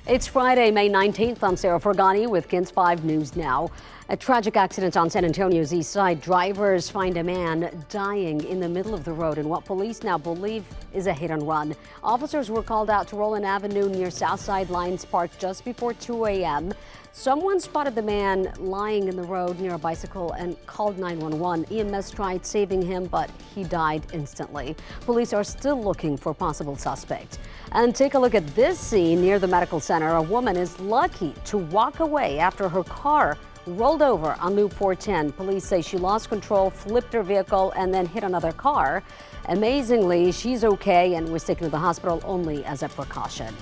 It's Friday, May 19th. I'm Sarah Fergani with KENS 5 News Now. A tragic accident on San Antonio's east side. Drivers find a man dying in the middle of the road in what police now believe is a hit and run. Officers were called out to Roland Avenue near Southside Lions Park just before 2 a.m. Someone spotted the man lying in the road near a bicycle and called 911. EMS tried saving him, but he died instantly. Police are still looking for possible suspects. And take a look at this scene near the medical center. A woman is lucky to walk away after her car rolled over on Loop 410. Police say she lost control, flipped her vehicle, and then hit another car. Amazingly, she's okay and was taken to the hospital only as a precaution.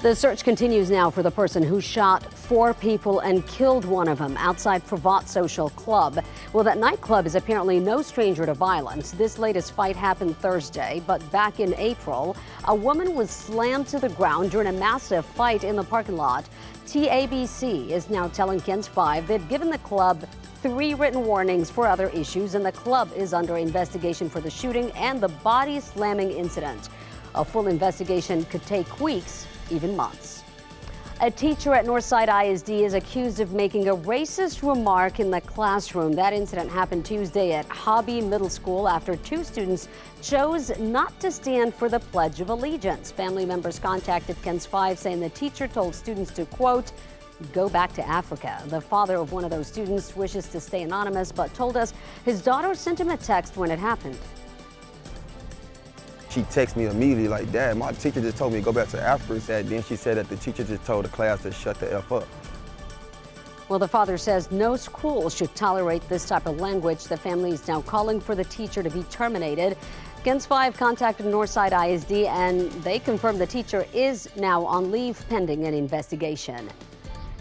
The search continues now for the person who shot 4 people and killed one of them outside Pravat Social Club. Well, that nightclub is apparently no stranger to violence. This latest fight happened Thursday, but back in April, a woman was slammed to the ground during a massive fight in the parking lot. TABC is now telling KENS 5 they've given the club 3 written warnings for other issues, and the club is under investigation for the shooting and the body slamming incident. A full investigation could take weeks, even months. A teacher at Northside ISD is accused of making a racist remark in the classroom. That incident happened Tuesday at Hobby Middle School after 2 students chose not to stand for the Pledge of Allegiance. Family members contacted KENS 5 saying the teacher told students to, quote, go back to Africa. The father of one of those students wishes to stay anonymous, but told us his daughter sent him a text when it happened. She texted me immediately like, Dad, my teacher just told me to go back to Africa. And then she said that the teacher just told the class to shut the F up. Well, the father says no school should tolerate this type of language. The family is now calling for the teacher to be terminated. KENS 5 contacted Northside ISD and they confirmed the teacher is now on leave pending an investigation.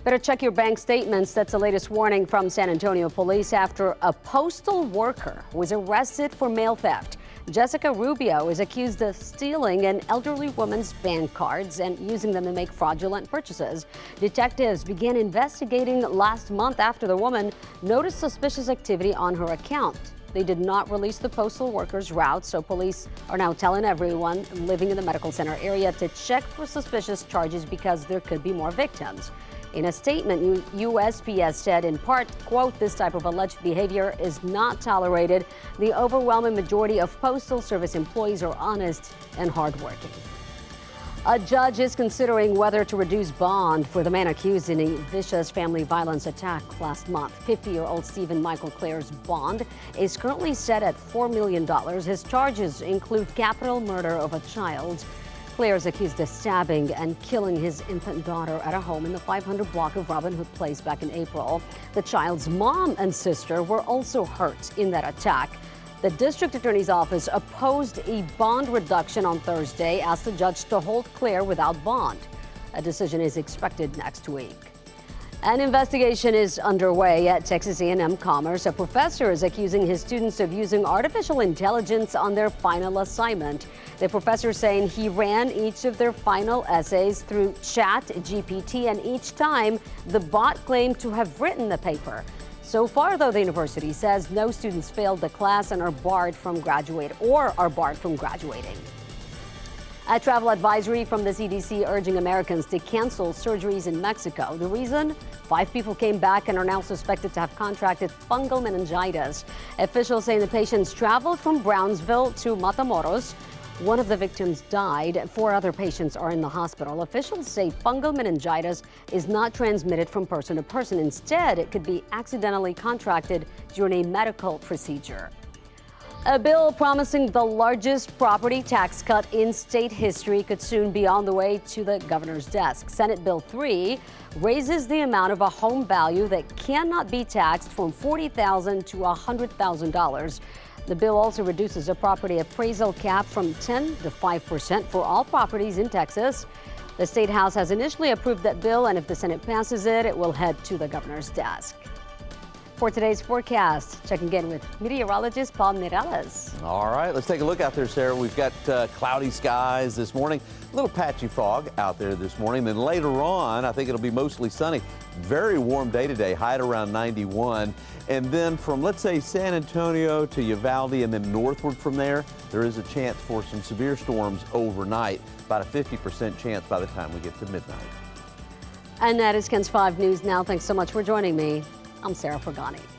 Better check your bank statements. That's the latest warning from San Antonio police after a postal worker was arrested for mail theft. Jessica Rubio is accused of stealing an elderly woman's bank cards and using them to make fraudulent purchases. Detectives began investigating last month after the woman noticed suspicious activity on her account. They did not release the postal worker's route, so police are now telling everyone living in the medical center area to check for suspicious charges because there could be more victims. In a statement, USPS said in part, quote, this type of alleged behavior is not tolerated. The overwhelming majority of Postal Service employees are honest and hardworking. A judge is considering whether to reduce bond for the man accused in a vicious family violence attack last month. 50-year-old Stephen Michael Clare's bond is currently set at $4 million. His charges include capital murder of a child. Clare is accused of stabbing and killing his infant daughter at a home in the 500 block of Robin Hood Place back in April. The child's mom and sister were also hurt in that attack. The district attorney's office opposed a bond reduction on Thursday, asked the judge to hold Clare without bond. A decision is expected next week. An investigation is underway at Texas A&M Commerce. A professor is accusing his students of using artificial intelligence on their final assignment. The professor is saying he ran each of their final essays through ChatGPT, and each time the bot claimed to have written the paper. So far, though, the university says no students failed the class and are barred from graduating. A travel advisory from the CDC urging Americans to cancel surgeries in Mexico. The reason? 5 people came back and are now suspected to have contracted fungal meningitis. Officials say the patients traveled from Brownsville to Matamoros. One of the victims died. 4 other patients are in the hospital. Officials say fungal meningitis is not transmitted from person to person. Instead, it could be accidentally contracted during a medical procedure. A bill promising the largest property tax cut in state history could soon be on the way to the governor's desk. Senate Bill 3 raises the amount of a home value that cannot be taxed from $40,000 to $100,000. The bill also reduces a property appraisal cap from 10 to 5% for all properties in Texas. The State House has initially approved that bill, and if the Senate passes it, it will head to the governor's desk. For today's forecast, checking in with meteorologist Paul Miralles. All right, let's take a look out there, Sarah. We've got cloudy skies this morning, a little patchy fog out there this morning. Then later on, I think it'll be mostly sunny. Very warm day today, high at around 91. And then from, let's say, San Antonio to Uvalde and then northward from there is a chance for some severe storms overnight. About a 50% chance by the time we get to midnight. And that is KENS 5 News Now. Thanks so much for joining me. I'm Sarah Fragani.